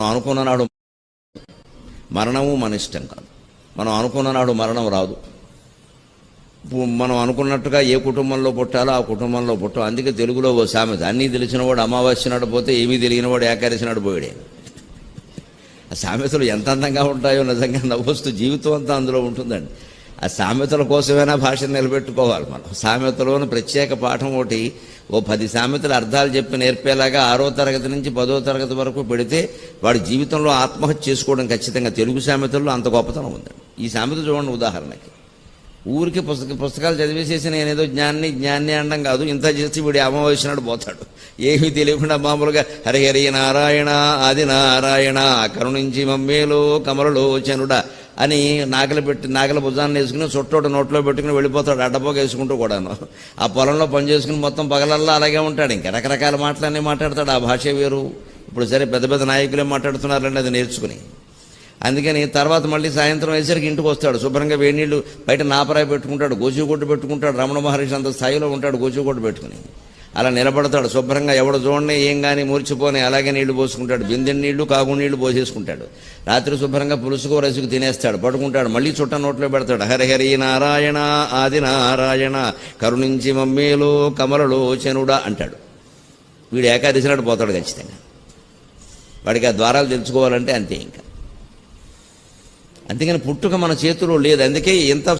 అనుకున్న నాడు మరణము మన ఇష్టం కాదు. మనం అనుకున్న నాడు మరణం రాదు. మనం అనుకున్నట్టుగా ఏ కుటుంబంలో పుట్టాలో ఆ కుటుంబంలో పుట్టాం. అందుకే తెలుగులో ఓ సామెత, అన్నీ తెలిసినవాడు అమావాస్య నాడు పోతే ఏమీ తెలియనివాడు ఏకాదశి నాడు పోయాడే. ఆ సామెతలు ఎంత అందంగా ఉంటాయో నిజంగా నవ్వొస్తూ జీవితం అంతా అందులో ఉంటుందండి. ఆ సామెతల కోసమైనా భాషను నిలబెట్టుకోవాలి మనం. సామెతలోని ప్రత్యేక పాఠం ఒకటి, ఓ 10 సామెతలు అర్థాలు చెప్పి నేర్పేలాగా 6వ తరగతి నుంచి 10వ తరగతి వరకు పెడితే వాడి జీవితంలో ఆత్మహత్య చేసుకోవడం ఖచ్చితంగా. తెలుగు సామెతల్లో అంత గొప్పతనం ఉందండి. ఈ సామెత చూడండి ఉదాహరణకి. ఊరికి పుస్తకాలు చదివేసేసి నేనేదో జ్ఞాన్ని అనడం కాదు, ఇంత చేసి వీడి అమావాస్య నాడు పోతాడు. ఏమీ తెలియకుండా మామూలుగా హరి హరి నారాయణ ఆది నారాయణ కరుణించి మమ్మేలో కమలలో చనుడ అని నాగల భుజాన్ని వేసుకుని చుట్టోట నోట్లో పెట్టుకుని వెళ్ళిపోతాడు, అడ్డపోక వేసుకుంటూ కూడాను. ఆ పొలంలో పని చేసుకుని మొత్తం పగలల్లా అలాగే ఉంటాడు. ఇంకా రకరకాల మాటలన్నీ మాట్లాడతాడు. ఆ భాష వేరు. ఇప్పుడు సరే పెద్ద పెద్ద నాయకులే మాట్లాడుతున్నారండి అది నేర్చుకుని. అందుకని తర్వాత మళ్ళీ సాయంత్రం వేసరికి ఇంటికి వస్తాడు. శుభ్రంగా వేడి నీళ్ళు బయట నాపరాయి పెట్టుకుంటాడు, గోచుగుడ్డు పెట్టుకుంటాడు. రమణ మహర్షి అంత స్థాయిలో ఉంటాడు గోచుగుడ్డు పెట్టుకుని. అలా నిలబడతాడు శుభ్రంగా. ఎవడు చూడండి ఏం కానీ మూర్చిపోని అలాగే నీళ్లు పోసుకుంటాడు. బిందెని నీళ్లు కాగు నీళ్లు పోసేసుకుంటాడు. రాత్రి శుభ్రంగా పులుసుకో రసుకు తినేస్తాడు, పడుకుంటాడు. మళ్ళీ చుట్ట నోట్లో పెడతాడు. హరి హరి నారాయణ ఆది నారాయణ కరుణించి మమ్మేలో కమలలో చనుడా అంటాడు. వీడు ఏకాదశి నాడు పోతాడు ఖచ్చితంగా. వాడికి ఆ ద్వారాలు తెలుసుకోవాలంటే అంతే ఇంకా. అందుకని పుట్టుక మన చేతిలో లేదు. అందుకే ఎంత